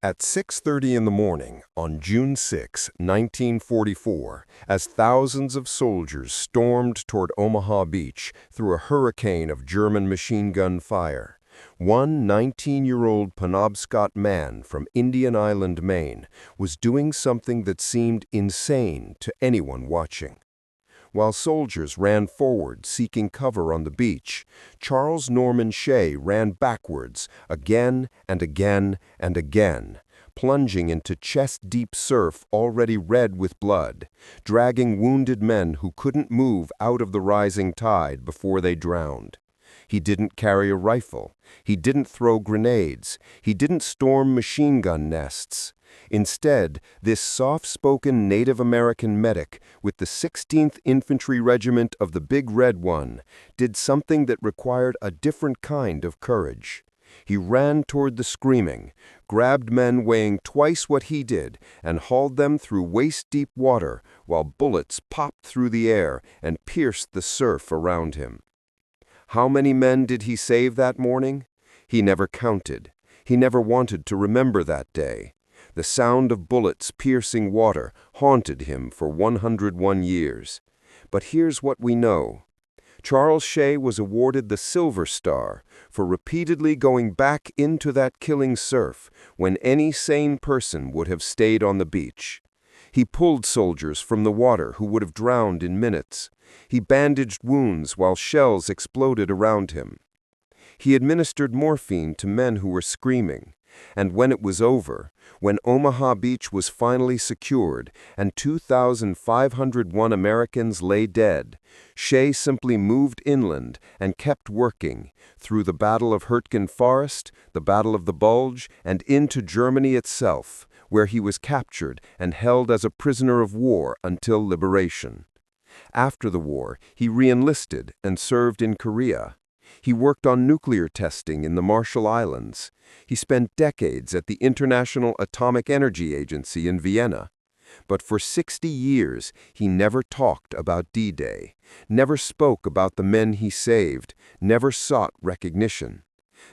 At 6:30 in the morning on June 6, 1944, as thousands of soldiers stormed toward Omaha Beach through a hurricane of German machine gun fire, one 19-year-old Penobscot man from Indian Island, Maine, was doing something that seemed insane to anyone watching. While soldiers ran forward seeking cover on the beach, Charles Norman Shay ran backwards again and again and again, plunging into chest-deep surf already red with blood, dragging wounded men who couldn't move out of the rising tide before they drowned. He didn't carry a rifle. He didn't throw grenades. He didn't storm machine gun nests. Instead, this soft-spoken Native American medic with the 16th Infantry Regiment of the Big Red One did something that required a different kind of courage. He ran toward the screaming, grabbed men weighing twice what he did, and hauled them through waist-deep water while bullets popped through the air and pierced the surf around him. How many men did he save that morning? He never counted. He never wanted to remember that day. The sound of bullets piercing water haunted him for 101 years. But here's what we know. Charles Shay was awarded the Silver Star for repeatedly going back into that killing surf when any sane person would have stayed on the beach. He pulled soldiers from the water who would have drowned in minutes. He bandaged wounds while shells exploded around him. He administered morphine to men who were screaming. And when it was over, when Omaha Beach was finally secured and 2,501 Americans lay dead, Shay simply moved inland and kept working through the Battle of Hurtgen Forest, the Battle of the Bulge, and into Germany itself, where he was captured and held as a prisoner of war until liberation. After the war, he re-enlisted and served in Korea. He worked on nuclear testing in the Marshall Islands. He spent decades at the International Atomic Energy Agency in Vienna. But for 60 years, he never talked about D-Day, never spoke about the men he saved, never sought recognition.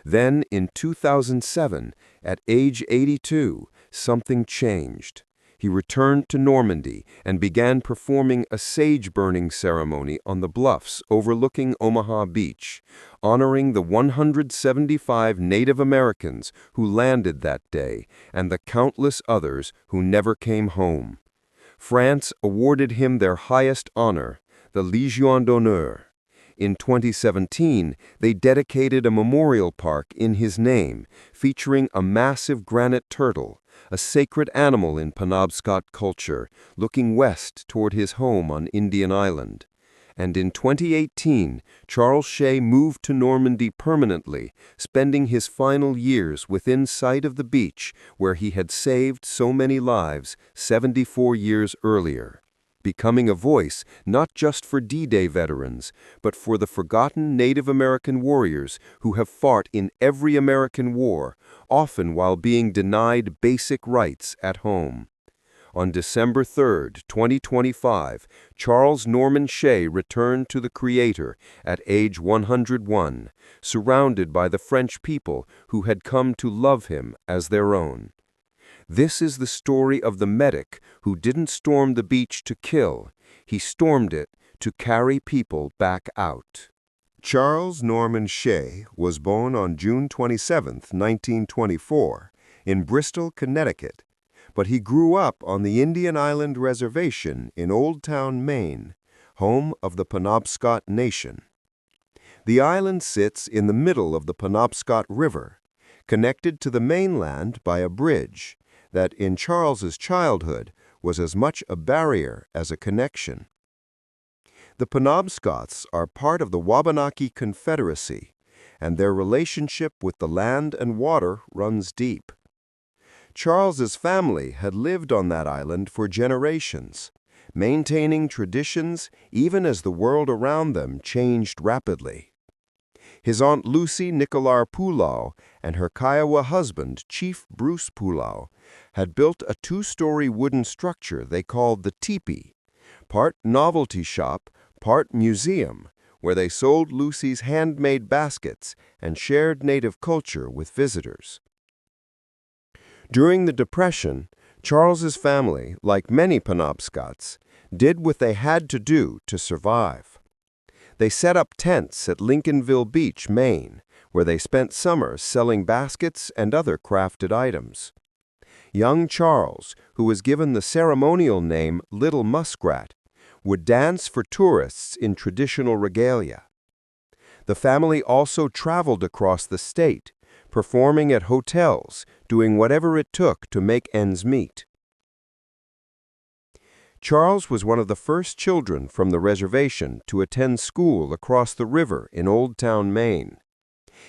Then, in 2007, at age 82, something changed. He returned to Normandy and began performing a sage-burning ceremony on the bluffs overlooking Omaha Beach, honoring the 175 Native Americans who landed that day and the countless others who never came home. France awarded him their highest honor, the Légion d'honneur. In 2017, they dedicated a memorial park in his name, featuring a massive granite turtle, a sacred animal in Penobscot culture, looking west toward his home on Indian Island. And in 2018, Charles Shay moved to Normandy permanently, spending his final years within sight of the beach where he had saved so many lives 74 years earlier, becoming a voice not just for D-Day veterans, but for the forgotten Native American warriors who have fought in every American war, often while being denied basic rights at home. On December 3, 2025, Charles Norman Shay returned to the Creator at age 101, surrounded by the French people who had come to love him as their own. This is the story of the medic who didn't storm the beach to kill. He stormed it to carry people back out. Charles Norman Shay was born on June 27, 1924, in Bristol, Connecticut, but he grew up on the Indian Island Reservation in Old Town, Maine, home of the Penobscot Nation. The island sits in the middle of the Penobscot River, connected to the mainland by a bridge that, in Charles's childhood, was as much a barrier as a connection. The Penobscots are part of the Wabanaki Confederacy, and their relationship with the land and water runs deep. Charles's family had lived on that island for generations, maintaining traditions even as the world around them changed rapidly. His Aunt Lucy Nicolar Poulau and her Kiowa husband, Chief Bruce Poulau, had built a two-story wooden structure they called the teepee, part novelty shop, part museum, where they sold Lucy's handmade baskets and shared native culture with visitors. During the Depression, Charles's family, like many Penobscots, did what they had to do to survive. They set up tents at Lincolnville Beach, Maine, where they spent summers selling baskets and other crafted items. Young Charles, who was given the ceremonial name Little Muskrat, would dance for tourists in traditional regalia. The family also traveled across the state, performing at hotels, doing whatever it took to make ends meet. Charles was one of the first children from the reservation to attend school across the river in Old Town, Maine.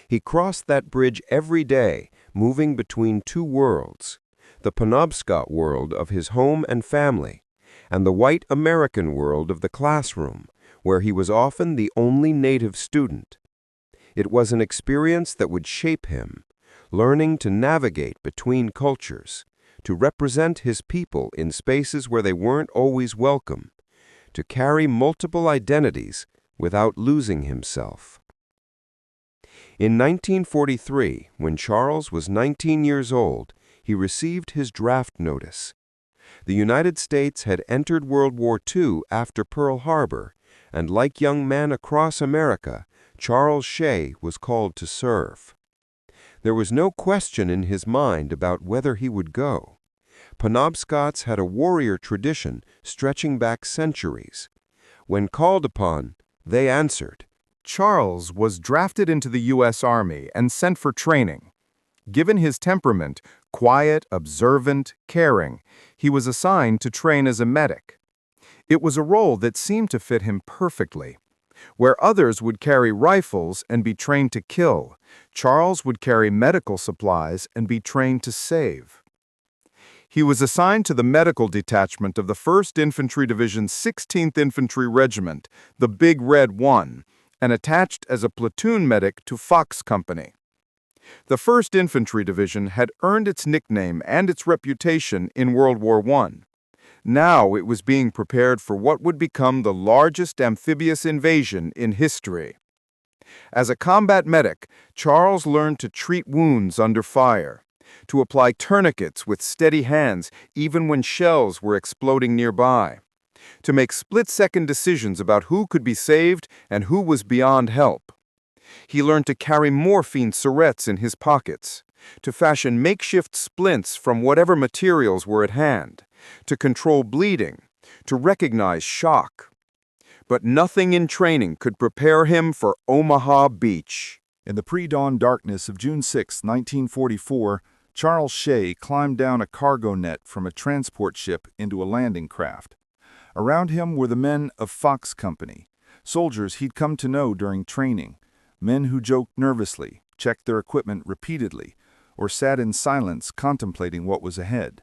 He crossed that bridge every day, moving between two worlds, the Penobscot world of his home and family, and the white American world of the classroom, where he was often the only native student. It was an experience that would shape him, learning to navigate between cultures, to represent his people in spaces where they weren't always welcome, to carry multiple identities without losing himself. In 1943, when Charles was 19 years old, he received his draft notice. The United States had entered World War II after Pearl Harbor, and like young men across America, Charles Shay was called to serve. There was no question in his mind about whether he would go. Penobscots had a warrior tradition stretching back centuries. When called upon, they answered. Charles was drafted into the U.S. Army and sent for training. Given his temperament, quiet, observant, caring, he was assigned to train as a medic. It was a role that seemed to fit him perfectly. Where others would carry rifles and be trained to kill, Charles would carry medical supplies and be trained to save. He was assigned to the medical detachment of the 1st Infantry Division's 16th Infantry Regiment, the Big Red One, and attached as a platoon medic to Fox Company. The 1st Infantry Division had earned its nickname and its reputation in World War I. Now it was being prepared for what would become the largest amphibious invasion in history. As a combat medic, Charles learned to treat wounds under fire, to apply tourniquets with steady hands even when shells were exploding nearby, to make split-second decisions about who could be saved and who was beyond help. He learned to carry morphine syrettes in his pockets, to fashion makeshift splints from whatever materials were at hand, to control bleeding, to recognize shock. But nothing in training could prepare him for Omaha Beach. In the pre-dawn darkness of June 6, 1944, Charles Shay climbed down a cargo net from a transport ship into a landing craft. Around him were the men of Fox Company, soldiers he'd come to know during training, men who joked nervously, checked their equipment repeatedly, or sat in silence contemplating what was ahead.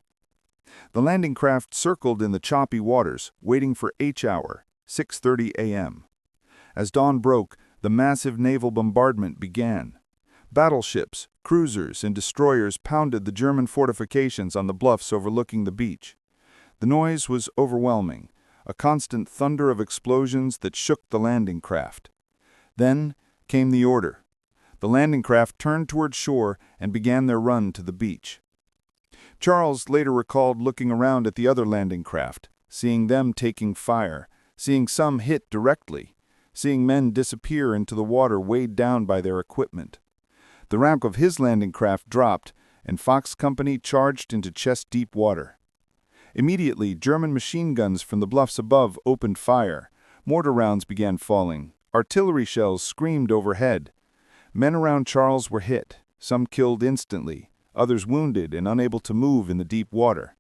The landing craft circled in the choppy waters, waiting for H-hour, 6:30 a.m. As dawn broke, the massive naval bombardment began. Battleships, cruisers, and destroyers pounded the German fortifications on the bluffs overlooking the beach. The noise was overwhelming, a constant thunder of explosions that shook the landing craft. Then came the order. The landing craft turned toward shore and began their run to the beach. Charles later recalled looking around at the other landing craft, seeing them taking fire, seeing some hit directly, seeing men disappear into the water weighed down by their equipment. The ramp of his landing craft dropped, and Fox Company charged into chest-deep water. Immediately, German machine guns from the bluffs above opened fire. Mortar rounds began falling. Artillery shells screamed overhead. Men around Charles were hit, some killed instantly, others wounded and unable to move in the deep water.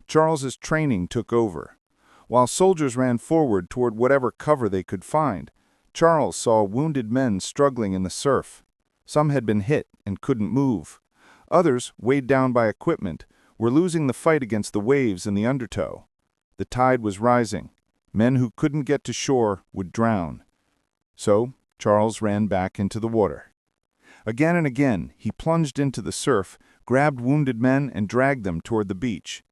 Charles's training took over. While soldiers ran forward toward whatever cover they could find, Charles saw wounded men struggling in the surf. Some had been hit and couldn't move. Others, weighed down by equipment, were losing the fight against the waves in the undertow. The tide was rising. Men who couldn't get to shore would drown. So, Charles ran back into the water. Again and again, he plunged into the surf, grabbed wounded men, and dragged them toward the beach.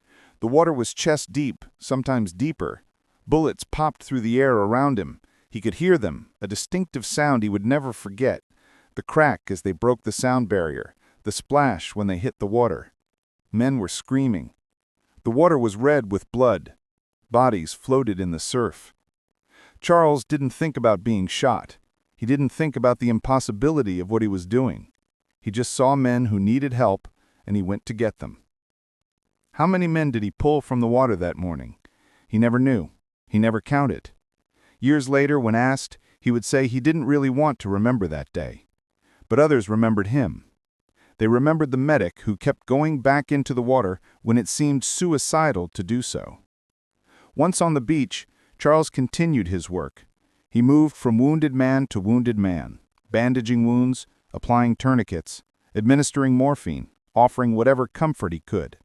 The water was chest deep, sometimes deeper. Bullets popped through the air around him. He could hear them, a distinctive sound he would never forget. The crack as they broke the sound barrier, the splash when they hit the water. Men were screaming. The water was red with blood. Bodies floated in the surf. Charles didn't think about being shot. He didn't think about the impossibility of what he was doing. He just saw men who needed help, and he went to get them. How many men did he pull from the water that morning? He never knew. He never counted. Years later, when asked, he would say he didn't really want to remember that day. But others remembered him. They remembered the medic who kept going back into the water when it seemed suicidal to do so. Once on the beach, Charles continued his work. He moved from wounded man to wounded man, bandaging wounds, applying tourniquets, administering morphine, offering whatever comfort he could.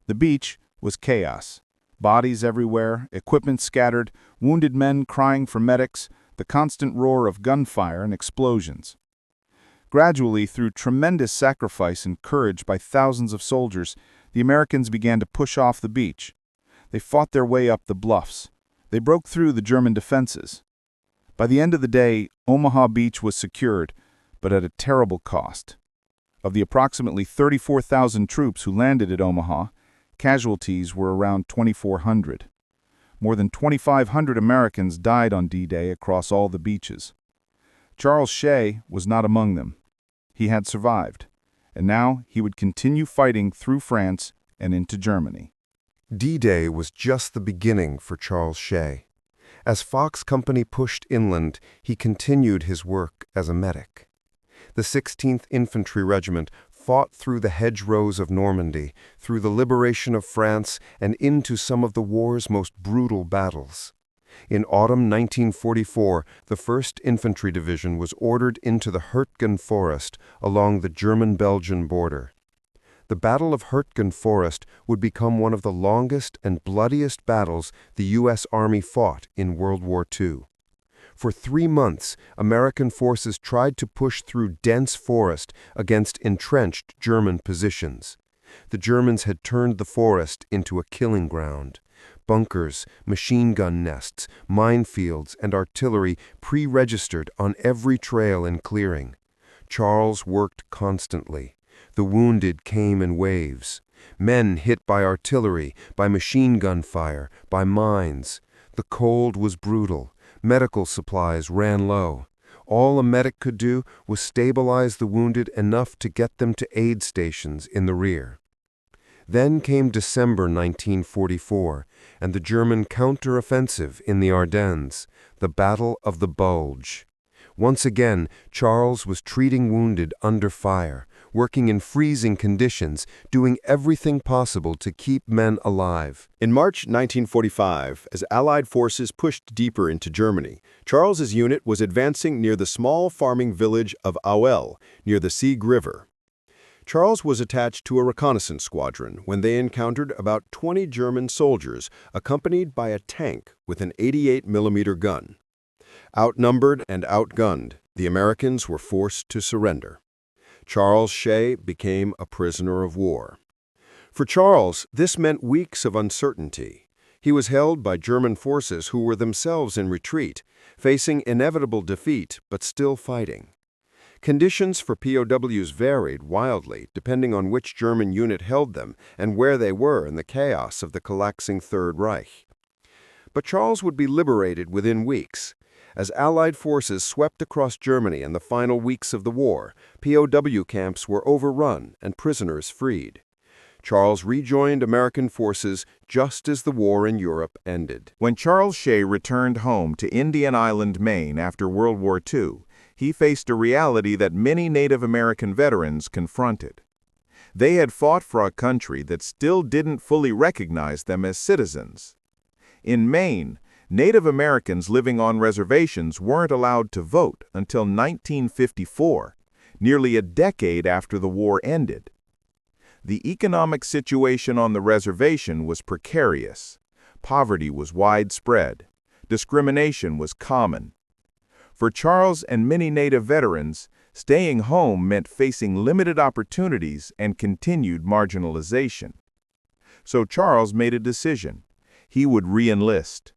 The beach was chaos. Bodies everywhere, equipment scattered, wounded men crying for medics, the constant roar of gunfire and explosions. Gradually, through tremendous sacrifice and courage by thousands of soldiers, the Americans began to push off the beach. They fought their way up the bluffs. They broke through the German defenses. By the end of the day, Omaha Beach was secured, but at a terrible cost. Of the approximately 34,000 troops who landed at Omaha, casualties were around 2,400. More than 2,500 Americans died on D-Day across all the beaches. Charles Shay was not among them. He had survived, and now he would continue fighting through France and into Germany. D-Day was just the beginning for Charles Shay. As Fox Company pushed inland, he continued his work as a medic. The 16th Infantry Regiment fought through the hedgerows of Normandy, through the liberation of France, and into some of the war's most brutal battles. In autumn 1944, the 1st Infantry Division was ordered into the Hurtgen Forest along the German-Belgian border. The Battle of Hurtgen Forest would become one of the longest and bloodiest battles the U.S. Army fought in World War II. For 3 months, American forces tried to push through dense forest against entrenched German positions. The Germans had turned the forest into a killing ground. Bunkers, machine gun nests, minefields, and artillery pre-registered on every trail and clearing. Charles worked constantly. The wounded came in waves. Men hit by artillery, by machine gun fire, by mines. The cold was brutal. Medical supplies ran low. All a medic could do was stabilize the wounded enough to get them to aid stations in the rear. Then came December 1944, and the German counter-offensive in the Ardennes, the Battle of the Bulge. Once again, Charles was treating wounded under fire, working in freezing conditions, doing everything possible to keep men alive. In March 1945, as Allied forces pushed deeper into Germany, Charles's unit was advancing near the small farming village of Auel, near the Sieg River. Charles was attached to a reconnaissance squadron when they encountered about 20 German soldiers accompanied by a tank with an 88mm gun. Outnumbered and outgunned, the Americans were forced to surrender. Charles Shay became a prisoner of war. For Charles, this meant weeks of uncertainty. He was held by German forces who were themselves in retreat, facing inevitable defeat but still fighting. Conditions for POWs varied wildly depending on which German unit held them and where they were in the chaos of the collapsing Third Reich. But Charles would be liberated within weeks. As Allied forces swept across Germany in the final weeks of the war, POW camps were overrun and prisoners freed. Charles rejoined American forces just as the war in Europe ended. When Charles Shay returned home to Indian Island, Maine after World War II, he faced a reality that many Native American veterans confronted. They had fought for a country that still didn't fully recognize them as citizens. In Maine, Native Americans living on reservations weren't allowed to vote until 1954, nearly a decade after the war ended. The economic situation on the reservation was precarious. Poverty was widespread. Discrimination was common. For Charles and many Native veterans, staying home meant facing limited opportunities and continued marginalization. So Charles made a decision. He would re-enlist.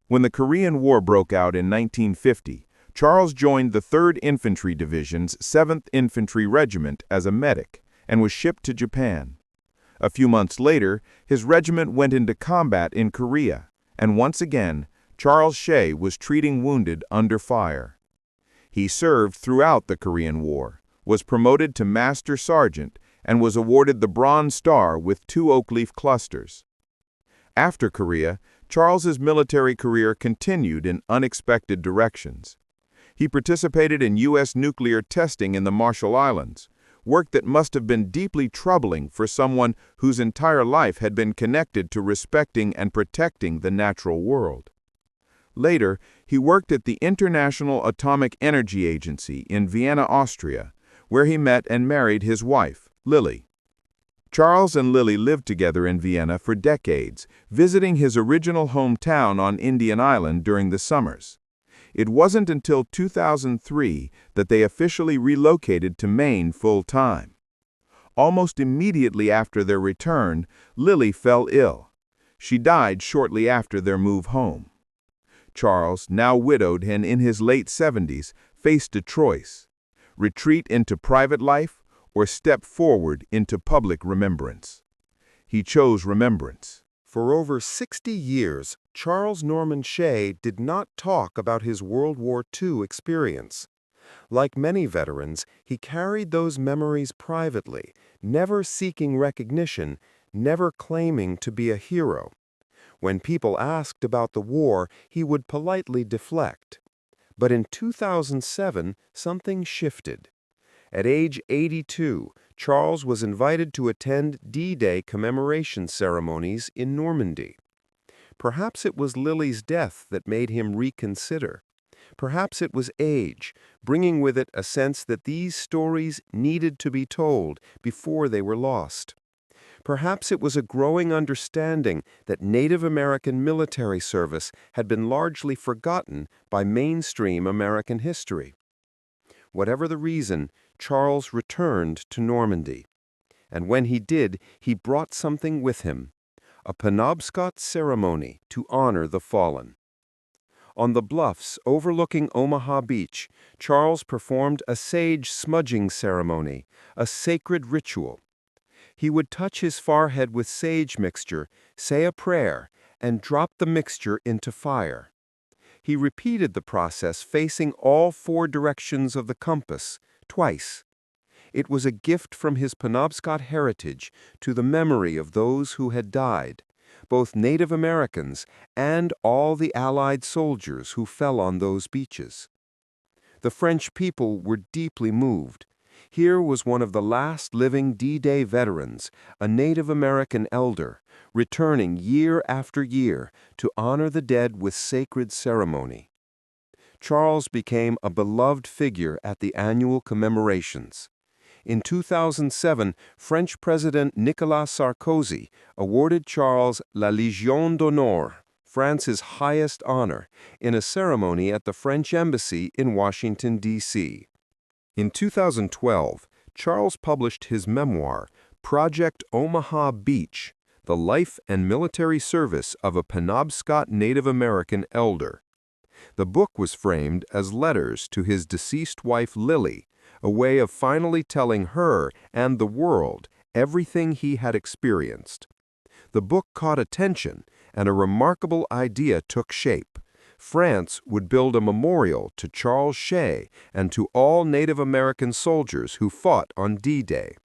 When the Korean War broke out in 1950, Charles joined the 3rd Infantry Division's 7th Infantry Regiment as a medic and was shipped to Japan. A few months later, his regiment went into combat in Korea, and once again, Charles Shay was treating wounded under fire. He served throughout the Korean War, was promoted to Master Sergeant, and was awarded the Bronze Star with 2 oak leaf clusters. After Korea, Charles's military career continued in unexpected directions. He participated in U.S. nuclear testing in the Marshall Islands, work that must have been deeply troubling for someone whose entire life had been connected to respecting and protecting the natural world. Later, he worked at the International Atomic Energy Agency in Vienna, Austria, where he met and married his wife, Lily. Charles and Lily lived together in Vienna for decades, visiting his original hometown on Indian Island during the summers. It wasn't until 2003 that they officially relocated to Maine full-time. Almost immediately after their return, Lily fell ill. She died shortly after their move home. Charles, now widowed and in his late 70s, faced a choice: retreat into private life or step forward into public remembrance. He chose remembrance. For over 60 years, Charles Norman Shay did not talk about his World War II experience. Like many veterans, he carried those memories privately, never seeking recognition, never claiming to be a hero. When people asked about the war, he would politely deflect. But in 2007, something shifted. At age 82, Charles was invited to attend D-Day commemoration ceremonies in Normandy. Perhaps it was Lily's death that made him reconsider. Perhaps it was age, bringing with it a sense that these stories needed to be told before they were lost. Perhaps it was a growing understanding that Native American military service had been largely forgotten by mainstream American history. Whatever the reason, Charles returned to Normandy. And when he did, he brought something with him: a Penobscot ceremony to honor the fallen. On the bluffs overlooking Omaha Beach, Charles performed a sage smudging ceremony, a sacred ritual. He would touch his forehead with sage mixture, say a prayer, and drop the mixture into fire. He repeated the process facing all 4 directions of the compass, twice. It was a gift from his Penobscot heritage to the memory of those who had died, both Native Americans and all the Allied soldiers who fell on those beaches. The French people were deeply moved. Here was one of the last living D-Day veterans, a Native American elder, returning year after year to honor the dead with sacred ceremony. Charles became a beloved figure at the annual commemorations. In 2007, French President Nicolas Sarkozy awarded Charles La Légion d'honneur, France's highest honor, in a ceremony at the French Embassy in Washington, D.C. In 2012, Charles published his memoir, Project Omaha Beach: The Life and Military Service of a Penobscot Native American Elder. The book was framed as letters to his deceased wife Lily, a way of finally telling her and the world everything he had experienced. The book caught attention, and a remarkable idea took shape. France would build a memorial to Charles Shay and to all Native American soldiers who fought on D-Day.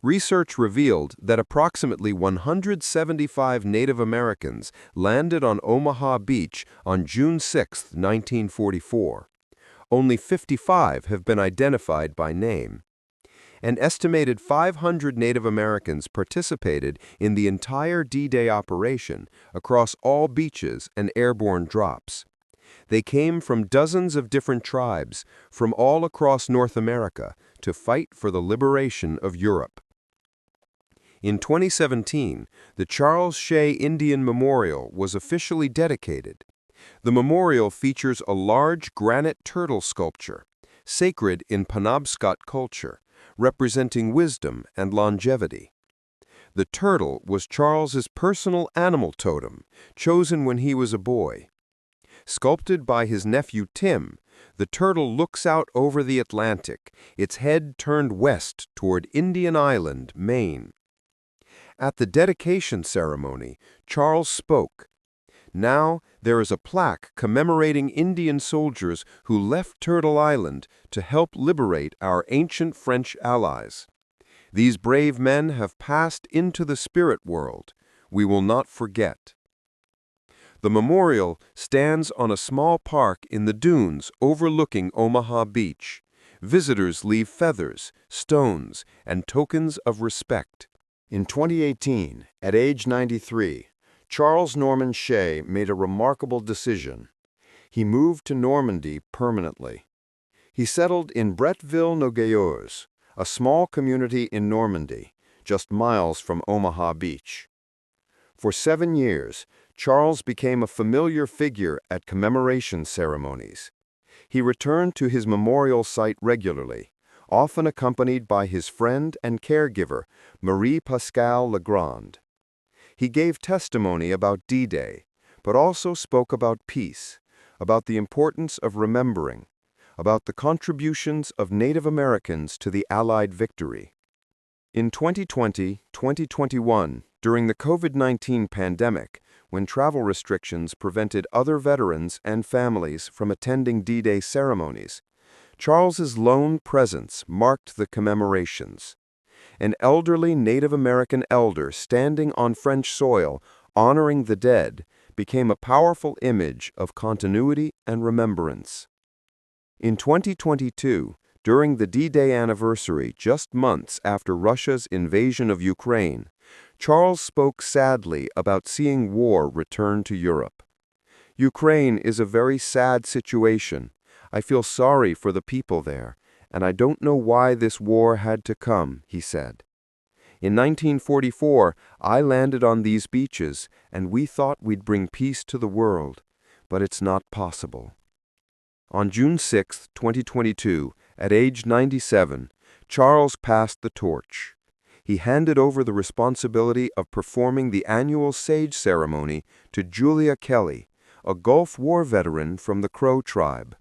Research revealed that approximately 175 Native Americans landed on Omaha Beach on June 6, 1944. Only 55 have been identified by name. An estimated 500 Native Americans participated in the entire D-Day operation across all beaches and airborne drops. They came from dozens of different tribes from all across North America to fight for the liberation of Europe. In 2017, the Charles Shay Indian Memorial was officially dedicated. The memorial features a large granite turtle sculpture, sacred in Penobscot culture, representing wisdom and longevity. The turtle was Charles's personal animal totem, chosen when he was a boy. Sculpted by his nephew Tim, the turtle looks out over the Atlantic, its head turned west toward Indian Island, Maine. At the dedication ceremony, Charles spoke. Now there is a plaque commemorating Indian soldiers who left Turtle Island to help liberate our ancient French allies. These brave men have passed into the spirit world. We will not forget. The memorial stands on a small park in the dunes overlooking Omaha Beach. Visitors leave feathers, stones, and tokens of respect. In 2018, at age 93, Charles Norman Shay made a remarkable decision. He moved to Normandy permanently. He settled in Bretteville-Nogayours, a small community in Normandy, just miles from Omaha Beach. For 7 years, Charles became a familiar figure at commemoration ceremonies. He returned to his memorial site regularly, often accompanied by his friend and caregiver, Marie-Pascale Legrand. He gave testimony about D-Day, but also spoke about peace, about the importance of remembering, about the contributions of Native Americans to the Allied victory. In 2020-2021, during the COVID-19 pandemic, when travel restrictions prevented other veterans and families from attending D-Day ceremonies, Charles's lone presence marked the commemorations. An elderly Native American elder standing on French soil, honoring the dead, became a powerful image of continuity and remembrance. In 2022, during the D-Day anniversary, just months after Russia's invasion of Ukraine, Charles spoke sadly about seeing war return to Europe. "Ukraine is a very sad situation. I feel sorry for the people there, and I don't know why this war had to come," he said. "In 1944, I landed on these beaches, and we thought we'd bring peace to the world, but it's not possible." On June 6, 2022, at age 97, Charles passed the torch. He handed over the responsibility of performing the annual sage ceremony to Julia Kelly, a Gulf War veteran from the Crow tribe.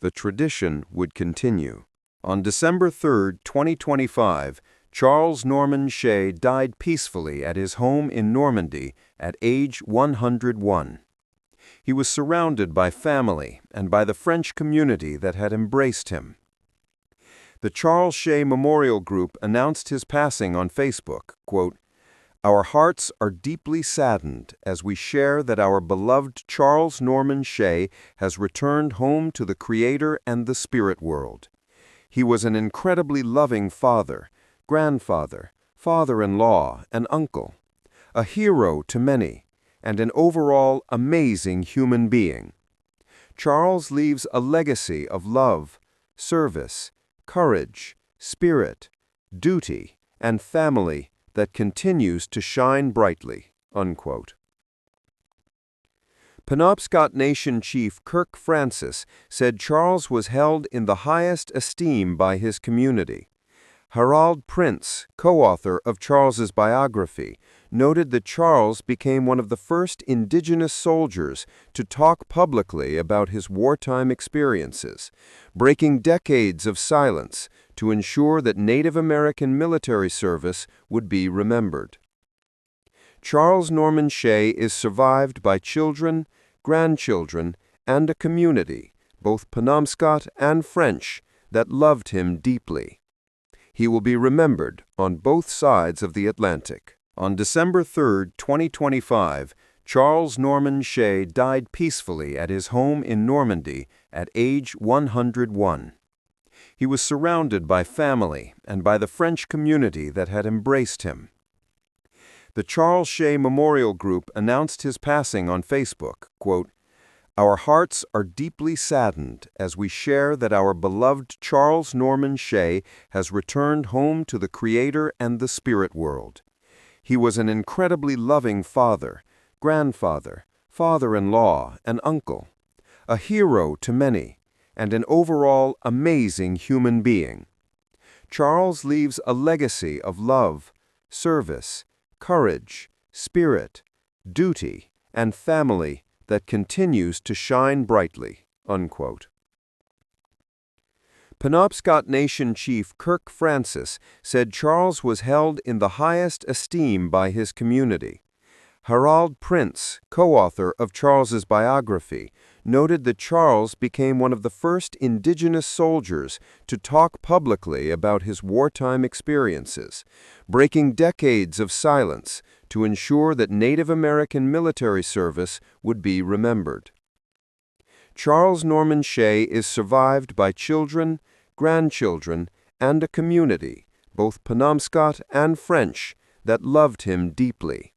The tradition would continue. On December 3, 2025, Charles Norman Shay died peacefully at his home in Normandy at age 101. He was surrounded by family and by the French community that had embraced him. The Charles Shay Memorial Group announced his passing on Facebook, quote, "Our hearts are deeply saddened as we share that our beloved Charles Norman Shay has returned home to the Creator and the spirit world. He was an incredibly loving father, grandfather, father-in-law, and uncle, a hero to many, and an overall amazing human being. Charles leaves a legacy of love, service, courage, spirit, duty, and family that continues to shine brightly." Unquote. Penobscot Nation Chief Kirk Francis said Charles was held in the highest esteem by his community. Harold Prince, co-author of Charles's biography, noted that Charles became one of the first indigenous soldiers to talk publicly about his wartime experiences, breaking decades of silence to ensure that Native American military service would be remembered. Charles Norman Shay is survived by children, grandchildren, and a community, both Penobscot and French, that loved him deeply. He will be remembered on both sides of the Atlantic. On December 3, 2025, Charles Norman Shay died peacefully at his home in Normandy at age 101. He was surrounded by family and by the French community that had embraced him. The Charles Shay Memorial Group announced his passing on Facebook, quote, "Our hearts are deeply saddened as we share that our beloved Charles Norman Shay has returned home to the Creator and the spirit world. He was an incredibly loving father, grandfather, father-in-law, and uncle, a hero to many, and an overall amazing human being. Charles leaves a legacy of love, service, courage, spirit, duty, and family that continues to shine brightly." Unquote. Penobscot Nation Chief Kirk Francis said Charles was held in the highest esteem by his community. Harold Prince, co-author of Charles's biography, noted that Charles became one of the first indigenous soldiers to talk publicly about his wartime experiences, breaking decades of silence to ensure that Native American military service would be remembered. Charles Norman Shay is survived by children, grandchildren, and a community, both Penobscot and French, that loved him deeply.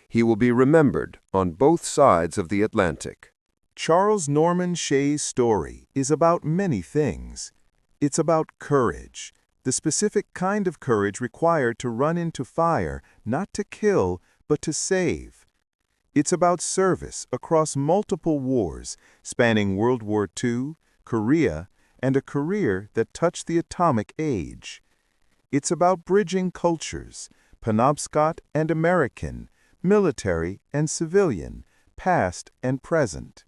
He will be remembered on both sides of the Atlantic. Charles Norman Shay's story is about many things. It's about courage, the specific kind of courage required to run into fire, not to kill, but to save. It's about service across multiple wars, spanning World War II, Korea, and a career that touched the atomic age. It's about bridging cultures, Penobscot and American, military and civilian, past and present.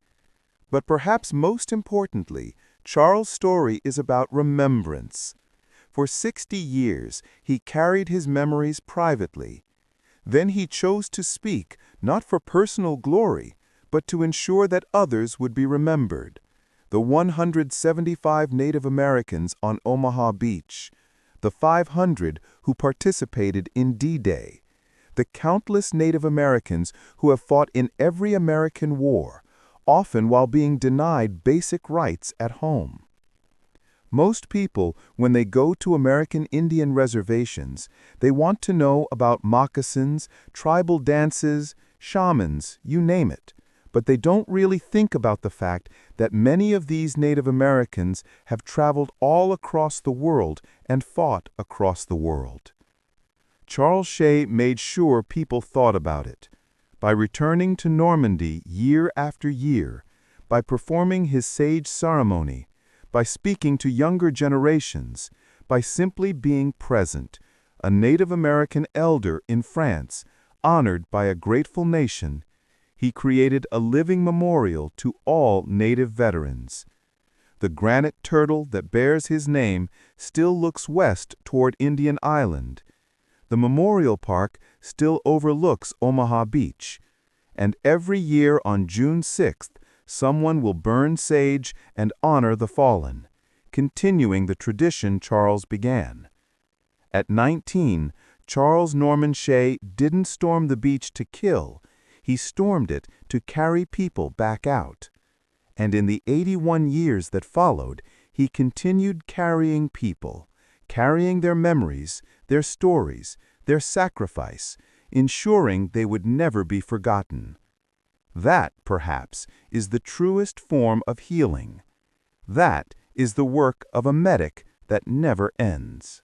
But perhaps most importantly, Charles' story is about remembrance. For 60 years, he carried his memories privately. Then he chose to speak, not for personal glory, but to ensure that others would be remembered. The 175 Native Americans on Omaha Beach, the 500 who participated in D-Day, the countless Native Americans who have fought in every American war, often while being denied basic rights at home. Most people, when they go to American Indian reservations, they want to know about moccasins, tribal dances, shamans, you name it. But they don't really think about the fact that many of these Native Americans have traveled all across the world and fought across the world. Charles Shay made sure people thought about it. By returning to Normandy year after year, by performing his sage ceremony, by speaking to younger generations, by simply being present, a Native American elder in France, honored by a grateful nation, he created a living memorial to all Native veterans. The granite turtle that bears his name still looks west toward Indian Island. The memorial park still overlooks Omaha Beach, and every year on June 6th, someone will burn sage and honor the fallen, continuing the tradition Charles began. At 19, Charles Norman Shay didn't storm the beach to kill, he stormed it to carry people back out. And in the 81 years that followed, he continued carrying people, carrying their memories, their stories, their sacrifice, ensuring they would never be forgotten. That, perhaps, is the truest form of healing. That is the work of a medic that never ends.